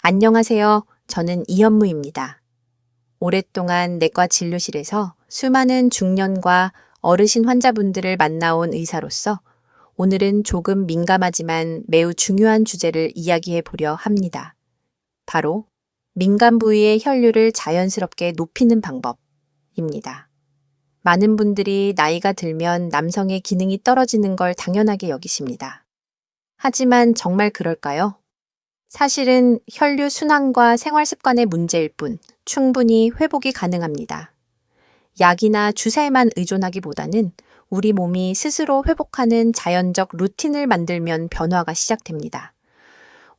안녕하세요. 저는 이현무입니다. 오랫동안 내과 진료실에서 수많은 중년과 어르신 환자분들을 만나온 의사로서 오늘은 조금 민감하지만 매우 중요한 주제를 이야기해 보려 합니다. 바로 민간 부위의 혈류를 자연스럽게 높이는 방법입니다. 많은 분들이 나이가 들면 남성의 기능이 떨어지는 걸 당연하게 여기십니다. 하지만 정말 그럴까요? 사실은 혈류 순환과 생활 습관의 문제일 뿐 충분히 회복이 가능합니다. 약이나 주사에만 의존하기보다는 우리 몸이 스스로 회복하는 자연적 루틴을 만들면 변화가 시작됩니다.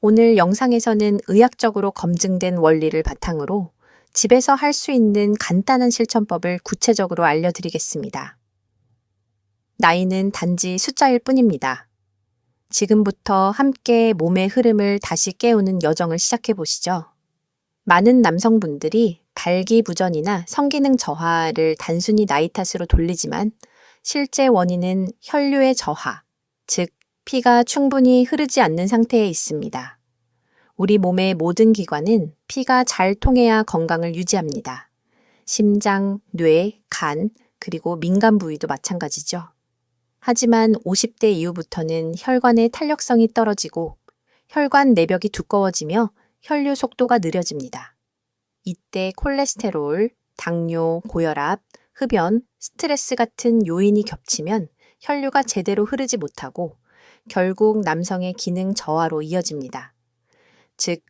오늘 영상에서는 의학적으로 검증된 원리를 바탕으로 집에서 할 수 있는 간단한 실천법을 구체적으로 알려드리겠습니다. 나이는 단지 숫자일 뿐입니다. 지금부터 함께 몸의 흐름을 다시 깨우는 여정을 시작해 보시죠. 많은 남성분들이 발기부전이나 성기능 저하를 단순히 나이 탓으로 돌리지만 실제 원인은 혈류의 저하, 즉 피가 충분히 흐르지 않는 상태에 있습니다. 우리 몸의 모든 기관은 피가 잘 통해야 건강을 유지합니다. 심장, 뇌, 간, 그리고 민간 부위도 마찬가지죠. 하지만 50대 이후부터는 혈관의 탄력성이 떨어지고 혈관 내벽이 두꺼워지며 혈류 속도가 느려집니다. 이때 콜레스테롤, 당뇨, 고혈압, 흡연, 스트레스 같은 요인이 겹치면 혈류가 제대로 흐르지 못하고 결국 남성의 기능 저하로 이어집니다. 즉,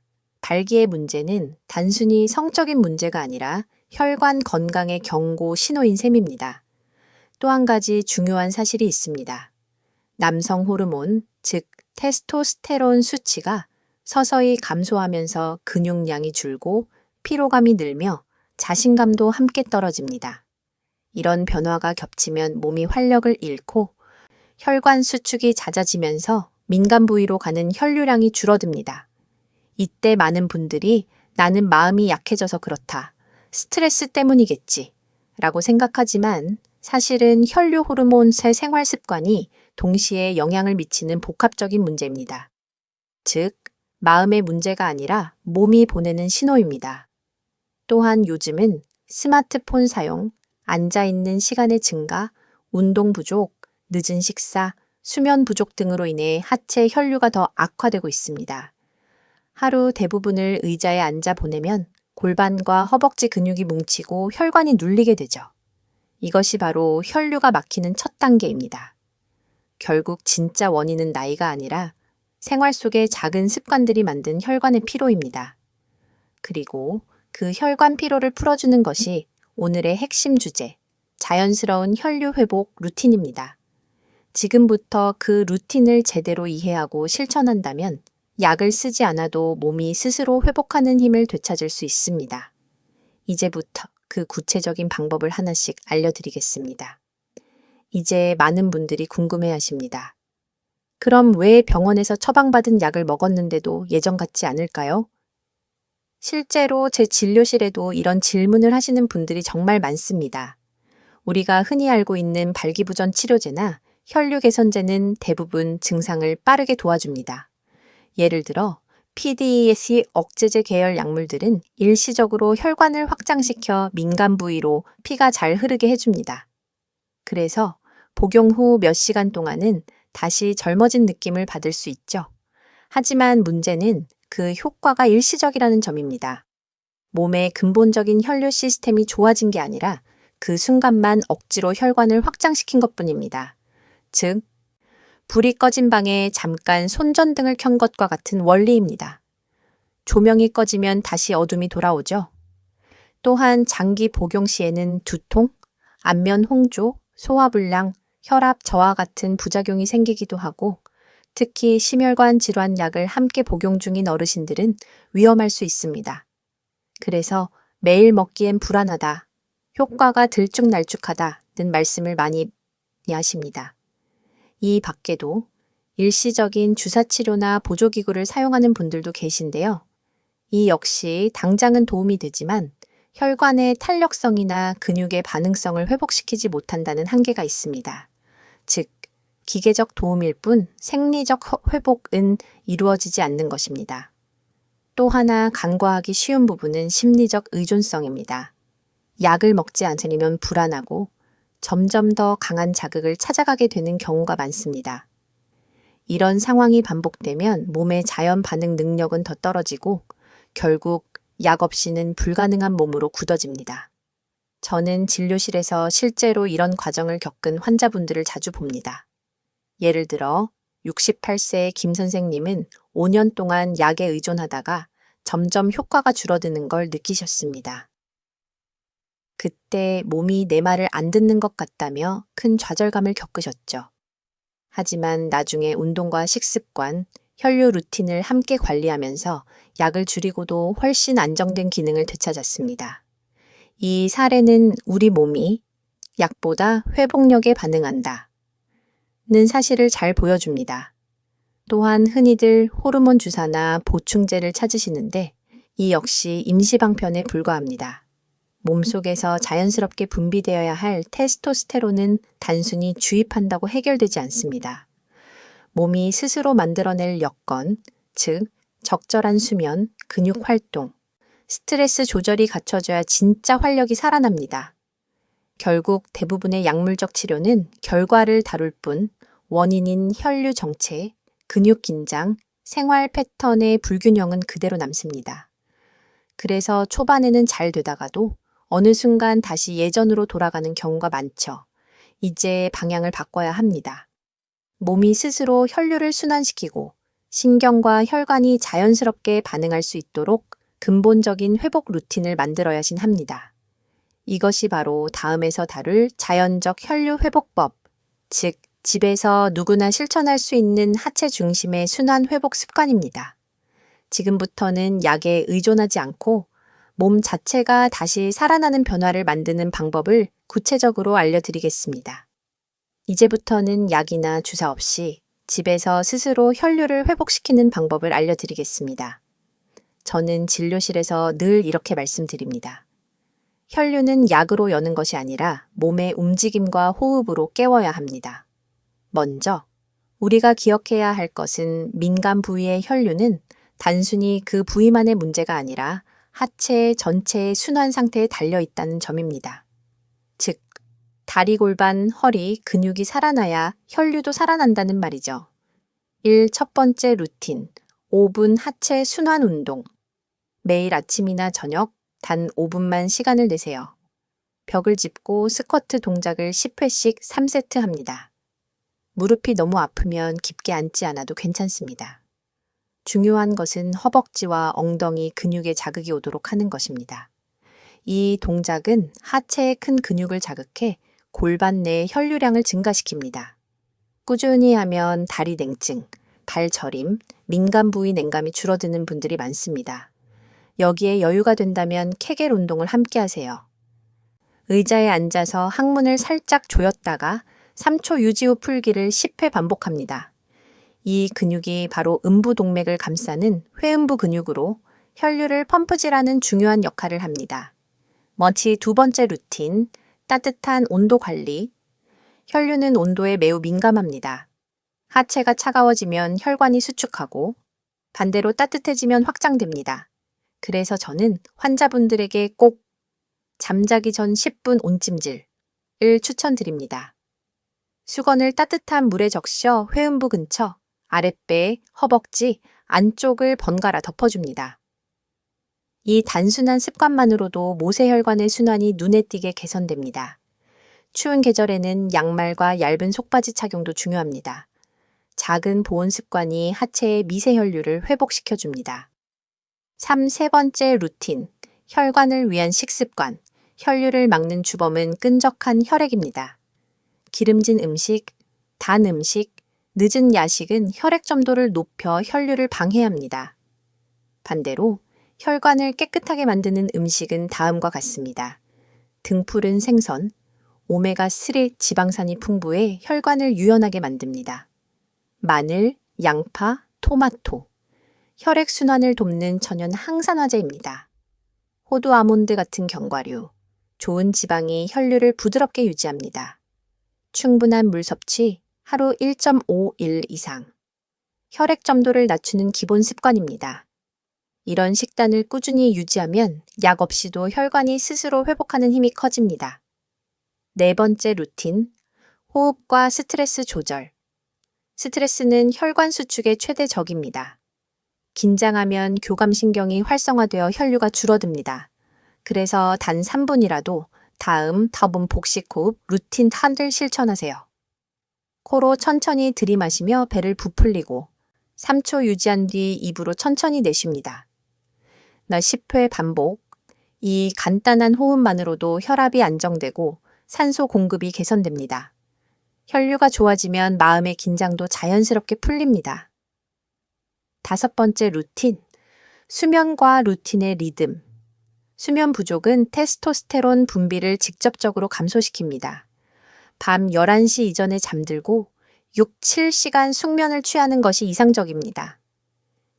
발기의 문제는 단순히 성적인 문제가 아니라 혈관 건강의 경고 신호인 셈입니다. 또 한 가지 중요한 사실이 있습니다. 남성 호르몬, 즉 테스토스테론 수치가 서서히 감소하면서 근육량이 줄고 피로감이 늘며 자신감도 함께 떨어집니다. 이런 변화가 겹치면 몸이 활력을 잃고 혈관 수축이 잦아지면서 민간 부위로 가는 혈류량이 줄어듭니다. 이때 많은 분들이 나는 마음이 약해져서 그렇다, 스트레스 때문이겠지 라고 생각하지만 사실은 혈류 호르몬의 생활 습관이 동시에 영향을 미치는 복합적인 문제입니다. 즉, 마음의 문제가 아니라 몸이 보내는 신호입니다. 또한 요즘은 스마트폰 사용, 앉아있는 시간의 증가, 운동 부족, 늦은 식사, 수면 부족 등으로 인해 하체 혈류가 더 악화되고 있습니다. 하루 대부분을 의자에 앉아 보내면 골반과 허벅지 근육이 뭉치고 혈관이 눌리게 되죠. 이것이 바로 혈류가 막히는 첫 단계입니다. 결국 진짜 원인은 나이가 아니라 생활 속의 작은 습관들이 만든 혈관의 피로입니다. 그리고 그 혈관 피로를 풀어주는 것이 오늘의 핵심 주제, 자연스러운 혈류 회복 루틴입니다. 지금부터 그 루틴을 제대로 이해하고 실천한다면 약을 쓰지 않아도 몸이 스스로 회복하는 힘을 되찾을 수 있습니다. 이제부터 그 구체적인 방법을 하나씩 알려드리겠습니다. 이제 많은 분들이 궁금해 하십니다. 그럼 왜 병원에서 처방받은 약을 먹었는데도 예전 같지 않을까요? 실제로 제 진료실에도 이런 질문을 하시는 분들이 정말 많습니다. 우리가 흔히 알고 있는 발기부전 치료제나 혈류 개선제는 대부분 증상을 빠르게 도와줍니다. 예를 들어 PDES 억제제 계열 약물들은 일시적으로 혈관을 확장시켜 민간 부위로 피가 잘 흐르게 해줍니다. 그래서 복용 후 몇 시간 동안은 다시 젊어진 느낌을 받을 수 있죠. 하지만 문제는 그 효과가 일시적이라는 점입니다. 몸의 근본적인 혈류 시스템이 좋아진 게 아니라 그 순간만 억지로 혈관을 확장시킨 것뿐입니다. 즉, 불이 꺼진 방에 잠깐 손전등을 켠 것과 같은 원리입니다. 조명이 꺼지면 다시 어둠이 돌아오죠. 또한 장기 복용 시에는 두통, 안면 홍조, 소화불량, 혈압 저하 같은 부작용이 생기기도 하고 특히 심혈관 질환 약을 함께 복용 중인 어르신들은 위험할 수 있습니다. 그래서 매일 먹기엔 불안하다, 효과가 들쭉날쭉하다는 말씀을 많이 하십니다. 이 밖에도 일시적인 주사치료나 보조기구를 사용하는 분들도 계신데요. 이 역시 당장은 도움이 되지만 혈관의 탄력성이나 근육의 반응성을 회복시키지 못한다는 한계가 있습니다. 즉, 기계적 도움일 뿐 생리적 회복은 이루어지지 않는 것입니다. 또 하나 간과하기 쉬운 부분은 심리적 의존성입니다. 약을 먹지 않으면 불안하고 점점 더 강한 자극을 찾아가게 되는 경우가 많습니다. 이런 상황이 반복되면 몸의 자연 반응 능력은 더 떨어지고 결국 약 없이는 불가능한 몸으로 굳어집니다. 저는 진료실에서 실제로 이런 과정을 겪은 환자분들을 자주 봅니다. 예를 들어 68세의 김 선생님은 5년 동안 약에 의존하다가 점점 효과가 줄어드는 걸 느끼셨습니다. 그때 몸이 내 말을 안 듣는 것 같다며 큰 좌절감을 겪으셨죠. 하지만 나중에 운동과 식습관, 혈류 루틴을 함께 관리하면서 약을 줄이고도 훨씬 안정된 기능을 되찾았습니다. 이 사례는 우리 몸이 약보다 회복력에 반응한다 는 사실을 잘 보여줍니다. 또한 흔히들 호르몬 주사나 보충제를 찾으시는데 이 역시 임시방편에 불과합니다. 몸속에서 자연스럽게 분비되어야 할 테스토스테론은 단순히 주입한다고 해결되지 않습니다. 몸이 스스로 만들어낼 여건, 즉 적절한 수면, 근육 활동, 스트레스 조절이 갖춰져야 진짜 활력이 살아납니다. 결국 대부분의 약물적 치료는 결과를 다룰 뿐 원인인 혈류 정체, 근육 긴장, 생활 패턴의 불균형은 그대로 남습니다. 그래서 초반에는 잘 되다가도 어느 순간 다시 예전으로 돌아가는 경우가 많죠. 이제 방향을 바꿔야 합니다. 몸이 스스로 혈류를 순환시키고 신경과 혈관이 자연스럽게 반응할 수 있도록 근본적인 회복 루틴을 만들어야신 합니다. 이것이 바로 다음에서 다룰 자연적 혈류 회복법, 즉 집에서 누구나 실천할 수 있는 하체 중심의 순환 회복 습관입니다. 지금부터는 약에 의존하지 않고 몸 자체가 다시 살아나는 변화를 만드는 방법을 구체적으로 알려드리겠습니다. 이제부터는 약이나 주사 없이 집에서 스스로 혈류를 회복시키는 방법을 알려드리겠습니다. 저는 진료실에서 늘 이렇게 말씀드립니다. 혈류는 약으로 여는 것이 아니라 몸의 움직임과 호흡으로 깨워야 합니다. 먼저 우리가 기억해야 할 것은 민간 부위의 혈류는 단순히 그 부위만의 문제가 아니라 하체 전체의 순환 상태에 달려 있다는 점입니다. 즉, 다리, 골반, 허리, 근육이 살아나야 혈류도 살아난다는 말이죠. 첫 번째 루틴, 5분 하체 순환 운동. 매일 아침이나 저녁 단 5분만 시간을 내세요. 벽을 짚고 스쿼트 동작을 10회씩 3세트 합니다. 무릎이 너무 아프면 깊게 앉지 않아도 괜찮습니다. 중요한 것은 허벅지와 엉덩이 근육에 자극이 오도록 하는 것입니다. 이 동작은 하체의 큰 근육을 자극해 골반 내 혈류량을 증가시킵니다. 꾸준히 하면 다리 냉증, 발 저림, 민간 부위 냉감이 줄어드는 분들이 많습니다. 여기에 여유가 된다면 케겔 운동을 함께 하세요. 의자에 앉아서 항문을 살짝 조였다가 3초 유지 후 풀기를 10회 반복합니다. 이 근육이 바로 음부동맥을 감싸는 회음부 근육으로 혈류를 펌프질하는 중요한 역할을 합니다. 두 번째 루틴, 따뜻한 온도 관리. 혈류는 온도에 매우 민감합니다. 하체가 차가워지면 혈관이 수축하고 반대로 따뜻해지면 확장됩니다. 그래서 저는 환자분들에게 꼭 잠자기 전 10분 온찜질을 추천드립니다. 수건을 따뜻한 물에 적셔 회음부 근처, 아랫배, 허벅지, 안쪽을 번갈아 덮어줍니다. 이 단순한 습관만으로도 모세혈관의 순환이 눈에 띄게 개선됩니다. 추운 계절에는 양말과 얇은 속바지 착용도 중요합니다. 작은 보온 습관이 하체의 미세혈류를 회복시켜줍니다. 세 번째 루틴, 혈관을 위한 식습관. 혈류를 막는 주범은 끈적한 혈액입니다. 기름진 음식, 단 음식, 늦은 야식은 혈액 점도를 높여 혈류를 방해합니다. 반대로 혈관을 깨끗하게 만드는 음식은 다음과 같습니다. 등푸른 생선, 오메가3 지방산이 풍부해 혈관을 유연하게 만듭니다. 마늘, 양파, 토마토, 혈액순환을 돕는 천연 항산화제입니다. 호두 아몬드 같은 견과류, 좋은 지방이 혈류를 부드럽게 유지합니다. 충분한 물 섭취, 하루 1.5일 이상. 혈액 점도를 낮추는 기본 습관입니다. 이런 식단을 꾸준히 유지하면 약 없이도 혈관이 스스로 회복하는 힘이 커집니다. 네 번째 루틴, 호흡과 스트레스 조절. 스트레스는 혈관 수축의 최대 적입니다. 긴장하면 교감신경이 활성화되어 혈류가 줄어듭니다. 그래서 단 3분이라도 다음 터분 복식호흡 루틴 하나를 실천하세요. 코로 천천히 들이마시며 배를 부풀리고 3초 유지한 뒤 입으로 천천히 내쉽니다. 10회 반복. 이 간단한 호흡만으로도 혈압이 안정되고 산소 공급이 개선됩니다. 혈류가 좋아지면 마음의 긴장도 자연스럽게 풀립니다. 5번째 루틴, 수면과 루틴의 리듬. 수면 부족은 테스토스테론 분비를 직접적으로 감소시킵니다. 밤 11시 이전에 잠들고 6, 7시간 숙면을 취하는 것이 이상적입니다.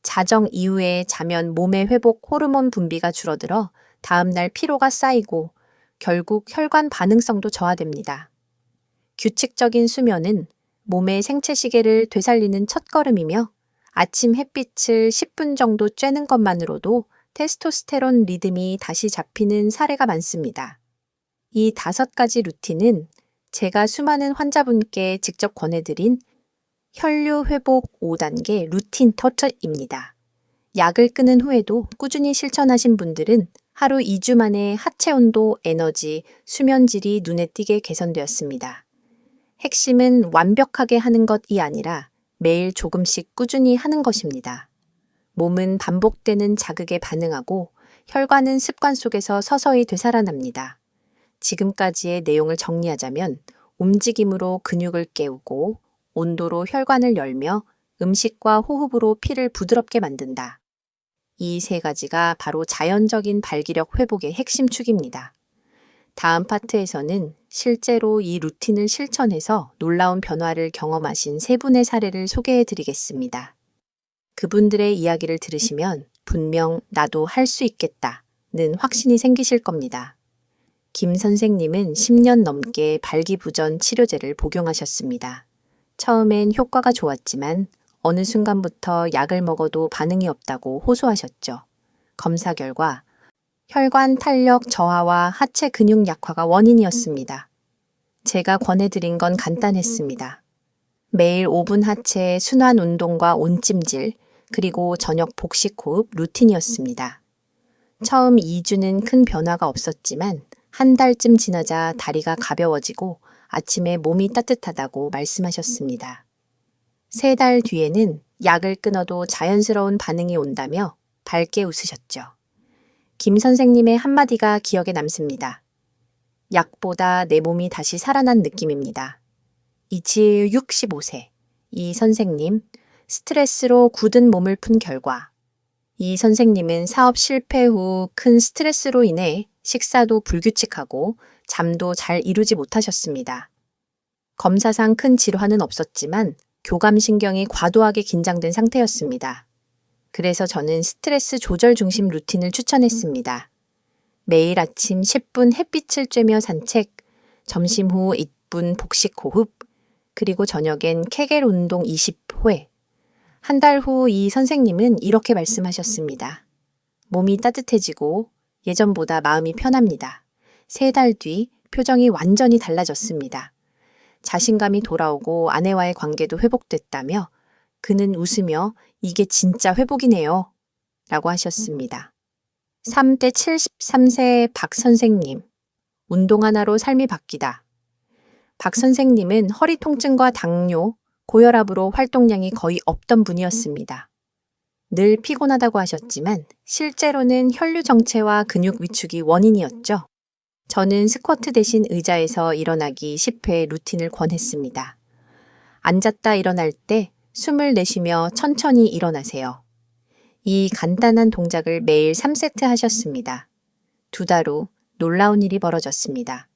자정 이후에 자면 몸의 회복 호르몬 분비가 줄어들어 다음날 피로가 쌓이고 결국 혈관 반응성도 저하됩니다. 규칙적인 수면은 몸의 생체 시계를 되살리는 첫걸음이며 아침 햇빛을 10분 정도 쬐는 것만으로도 테스토스테론 리듬이 다시 잡히는 사례가 많습니다. 이 5가지 루틴은 제가 수많은 환자분께 직접 권해드린 혈류 회복 5단계 루틴 터치입니다. 약을 끊은 후에도 꾸준히 실천하신 분들은 하루 2주 만에 하체 온도, 에너지, 수면 질이 눈에 띄게 개선되었습니다. 핵심은 완벽하게 하는 것이 아니라 매일 조금씩 꾸준히 하는 것입니다. 몸은 반복되는 자극에 반응하고 혈관은 습관 속에서 서서히 되살아납니다. 지금까지의 내용을 정리하자면 움직임으로 근육을 깨우고 온도로 혈관을 열며 음식과 호흡으로 피를 부드럽게 만든다. 이 3가지가 바로 자연적인 발기력 회복의 핵심 축입니다. 다음 파트에서는 실제로 이 루틴을 실천해서 놀라운 변화를 경험하신 3분의 사례를 소개해 드리겠습니다. 그분들의 이야기를 들으시면 분명 나도 할 수 있겠다는 확신이 생기실 겁니다. 김 선생님은 10년 넘게 발기부전 치료제를 복용하셨습니다. 처음엔 효과가 좋았지만 어느 순간부터 약을 먹어도 반응이 없다고 호소하셨죠. 검사 결과 혈관 탄력 저하와 하체 근육 약화가 원인이었습니다. 제가 권해드린 건 간단했습니다. 매일 5분 하체 순환 운동과 온찜질, 그리고 저녁 복식 호흡 루틴이었습니다. 처음 2주는 큰 변화가 없었지만 한 달쯤 지나자 다리가 가벼워지고 아침에 몸이 따뜻하다고 말씀하셨습니다. 3달 뒤에는 약을 끊어도 자연스러운 반응이 온다며 밝게 웃으셨죠. 김 선생님의 한마디가 기억에 남습니다. 약보다 내 몸이 다시 살아난 느낌입니다. 이치의 65세, 이 선생님, 스트레스로 굳은 몸을 푼 결과 이 선생님은 사업 실패 후 큰 스트레스로 인해 식사도 불규칙하고 잠도 잘 이루지 못하셨습니다. 검사상 큰 질환은 없었지만 교감신경이 과도하게 긴장된 상태였습니다. 그래서 저는 스트레스 조절 중심 루틴을 추천했습니다. 매일 아침 10분 햇빛을 쬐며 산책, 점심 후 2분 복식 호흡, 그리고 저녁엔 케겔 운동 20회. 한 달 후 이 선생님은 이렇게 말씀하셨습니다. 몸이 따뜻해지고 예전보다 마음이 편합니다. 3달 뒤 표정이 완전히 달라졌습니다. 자신감이 돌아오고 아내와의 관계도 회복됐다며 그는 웃으며 이게 진짜 회복이네요. 라고 하셨습니다. 3대 73세 박 선생님, 운동 하나로 삶이 바뀌다. 박 선생님은 허리 통증과 당뇨, 고혈압으로 활동량이 거의 없던 분이었습니다. 늘 피곤하다고 하셨지만 실제로는 혈류 정체와 근육 위축이 원인이었죠. 저는 스쿼트 대신 의자에서 일어나기 10회 루틴을 권했습니다. 앉았다 일어날 때 숨을 내쉬며 천천히 일어나세요. 이 간단한 동작을 매일 3세트 하셨습니다. 2달 후 놀라운 일이 벌어졌습니다.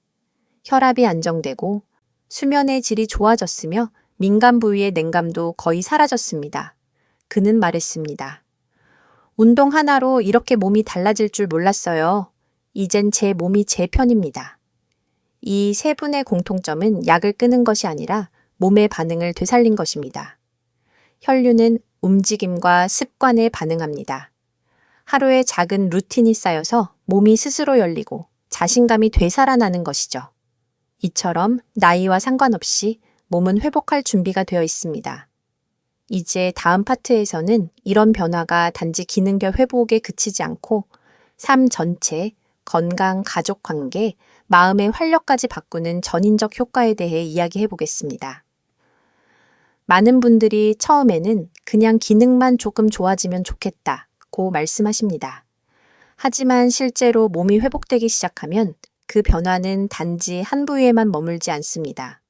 혈압이 안정되고 수면의 질이 좋아졌으며 민간 부위의 냉감도 거의 사라졌습니다. 그는 말했습니다. 운동 하나로 이렇게 몸이 달라질 줄 몰랐어요. 이젠 제 몸이 제 편입니다. 이 3분의 공통점은 약을 끊은 것이 아니라 몸의 반응을 되살린 것입니다. 혈류는 움직임과 습관에 반응합니다. 하루에 작은 루틴이 쌓여서 몸이 스스로 열리고 자신감이 되살아나는 것이죠. 이처럼 나이와 상관없이 몸은 회복할 준비가 되어 있습니다. 이제 다음 파트에서는 이런 변화가 단지 기능별 회복에 그치지 않고 삶 전체, 건강, 가족 관계, 마음의 활력까지 바꾸는 전인적 효과에 대해 이야기해 보겠습니다. 많은 분들이 처음에는 그냥 기능만 조금 좋아지면 좋겠다고 말씀하십니다. 하지만 실제로 몸이 회복되기 시작하면 그 변화는 단지 한 부위에만 머물지 않습니다.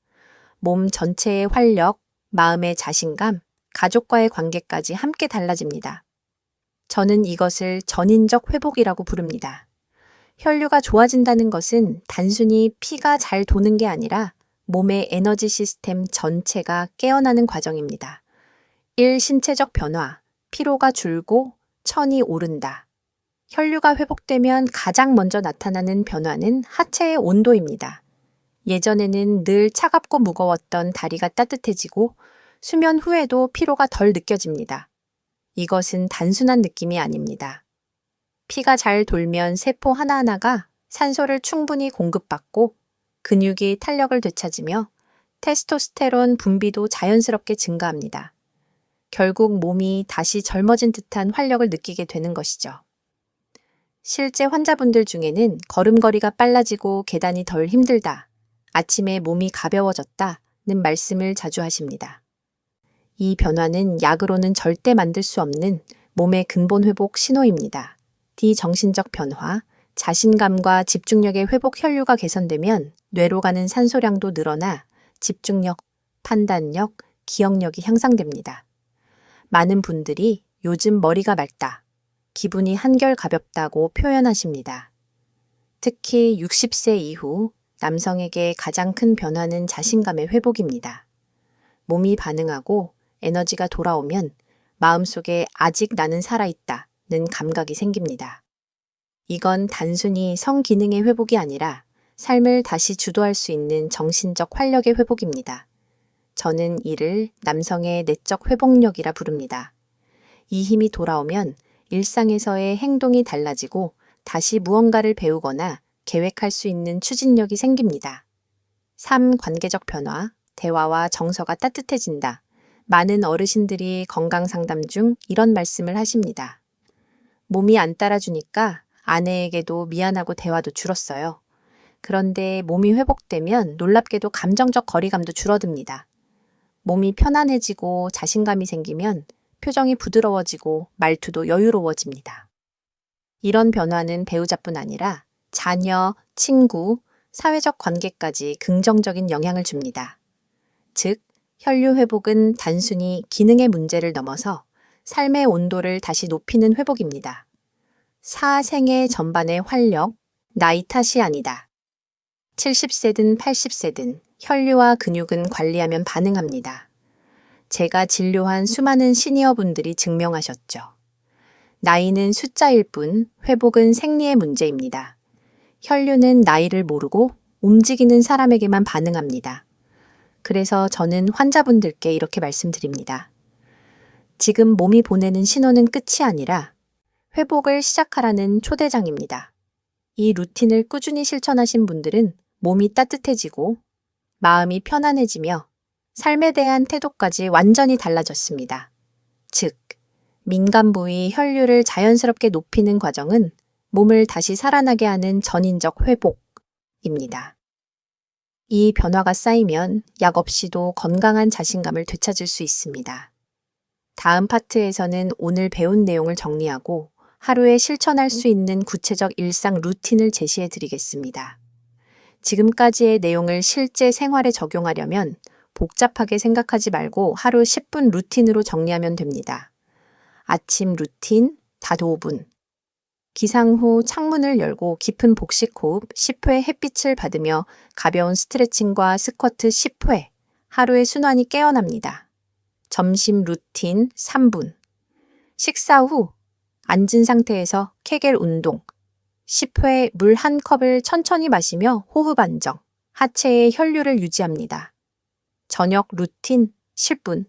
몸 전체의 활력, 마음의 자신감, 가족과의 관계까지 함께 달라집니다. 저는 이것을 전인적 회복이라고 부릅니다. 혈류가 좋아진다는 것은 단순히 피가 잘 도는 게 아니라 몸의 에너지 시스템 전체가 깨어나는 과정입니다. 1. 신체적 변화, 피로가 줄고 천이 오른다. 혈류가 회복되면 가장 먼저 나타나는 변화는 하체의 온도입니다. 예전에는 늘 차갑고 무거웠던 다리가 따뜻해지고 수면 후에도 피로가 덜 느껴집니다. 이것은 단순한 느낌이 아닙니다. 피가 잘 돌면 세포 하나하나가 산소를 충분히 공급받고 근육이 탄력을 되찾으며 테스토스테론 분비도 자연스럽게 증가합니다. 결국 몸이 다시 젊어진 듯한 활력을 느끼게 되는 것이죠. 실제 환자분들 중에는 걸음걸이가 빨라지고 계단이 덜 힘들다, 아침에 몸이 가벼워졌다는 말씀을 자주 하십니다. 이 변화는 약으로는 절대 만들 수 없는 몸의 근본 회복 신호입니다. 비정신적 변화, 자신감과 집중력의 회복 혈류가 개선되면 뇌로 가는 산소량도 늘어나 집중력, 판단력, 기억력이 향상됩니다. 많은 분들이 요즘 머리가 맑다, 기분이 한결 가볍다고 표현하십니다. 특히 60세 이후 남성에게 가장 큰 변화는 자신감의 회복입니다. 몸이 반응하고 에너지가 돌아오면 마음속에 아직 나는 살아있다는 감각이 생깁니다. 이건 단순히 성기능의 회복이 아니라 삶을 다시 주도할 수 있는 정신적 활력의 회복입니다. 저는 이를 남성의 내적 회복력이라 부릅니다. 이 힘이 돌아오면 일상에서의 행동이 달라지고 다시 무언가를 배우거나 계획할 수 있는 추진력이 생깁니다. 삶 관계적 변화, 대화와 정서가 따뜻해진다. 많은 어르신들이 건강 상담 중 이런 말씀을 하십니다. 몸이 안 따라주니까 아내에게도 미안하고 대화도 줄었어요. 그런데 몸이 회복되면 놀랍게도 감정적 거리감도 줄어듭니다. 몸이 편안해지고 자신감이 생기면 표정이 부드러워지고 말투도 여유로워집니다. 이런 변화는 배우자뿐 아니라 자녀, 친구, 사회적 관계까지 긍정적인 영향을 줍니다. 즉, 혈류 회복은 단순히 기능의 문제를 넘어서 삶의 온도를 다시 높이는 회복입니다. 사생애 전반의 활력, 나이 탓이 아니다. 70세든 80세든 혈류와 근육은 관리하면 반응합니다. 제가 진료한 수많은 시니어분들이 증명하셨죠. 나이는 숫자일 뿐 회복은 생리의 문제입니다. 혈류는 나이를 모르고 움직이는 사람에게만 반응합니다. 그래서 저는 환자분들께 이렇게 말씀드립니다. 지금 몸이 보내는 신호는 끝이 아니라 회복을 시작하라는 초대장입니다. 이 루틴을 꾸준히 실천하신 분들은 몸이 따뜻해지고 마음이 편안해지며 삶에 대한 태도까지 완전히 달라졌습니다. 즉, 민간 부위 혈류를 자연스럽게 높이는 과정은 몸을 다시 살아나게 하는 전인적 회복입니다. 이 변화가 쌓이면 약 없이도 건강한 자신감을 되찾을 수 있습니다. 다음 파트에서는 오늘 배운 내용을 정리하고 하루에 실천할 수 있는 구체적 일상 루틴을 제시해 드리겠습니다. 지금까지의 내용을 실제 생활에 적용하려면 복잡하게 생각하지 말고 하루 10분 루틴으로 정리하면 됩니다. 아침 루틴, 닷 5분. 기상 후 창문을 열고 깊은 복식 호흡 10회 햇빛을 받으며 가벼운 스트레칭과 스쿼트 10회. 하루의 순환이 깨어납니다. 점심 루틴 3분. 식사 후 앉은 상태에서 케겔 운동. 10회 물 한 컵을 천천히 마시며 호흡 안정. 하체의 혈류를 유지합니다. 저녁 루틴 10분.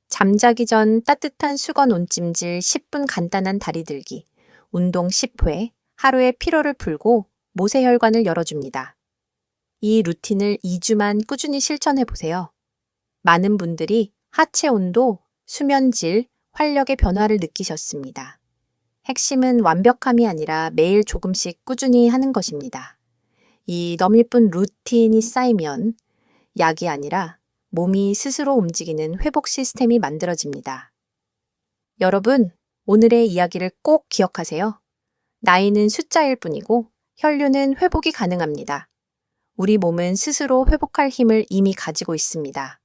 잠자기 전 따뜻한 수건 온찜질 10분 간단한 다리 들기. 운동 10회, 하루의 피로를 풀고 모세혈관을 열어줍니다. 이 루틴을 2주만 꾸준히 실천해 보세요. 많은 분들이 하체 온도, 수면 질, 활력의 변화를 느끼셨습니다. 핵심은 완벽함이 아니라 매일 조금씩 꾸준히 하는 것입니다. 이 너밀뿐 루틴이 쌓이면 약이 아니라 몸이 스스로 움직이는 회복 시스템이 만들어집니다. 여러분, 오늘의 이야기를 꼭 기억하세요. 나이는 숫자일 뿐이고 혈류는 회복이 가능합니다. 우리 몸은 스스로 회복할 힘을 이미 가지고 있습니다.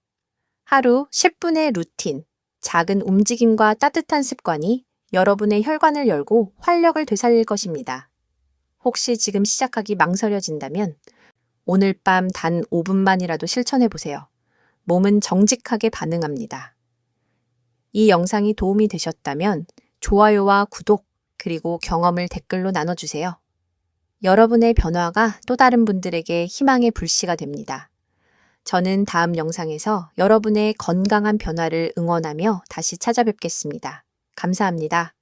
하루 10분의 루틴, 작은 움직임과 따뜻한 습관이 여러분의 혈관을 열고 활력을 되살릴 것입니다. 혹시 지금 시작하기 망설여진다면 오늘 밤 단 5분만이라도 실천해 보세요. 몸은 정직하게 반응합니다. 이 영상이 도움이 되셨다면 좋아요와 구독, 그리고 경험을 댓글로 나눠주세요. 여러분의 변화가 또 다른 분들에게 희망의 불씨가 됩니다. 저는 다음 영상에서 여러분의 건강한 변화를 응원하며 다시 찾아뵙겠습니다. 감사합니다.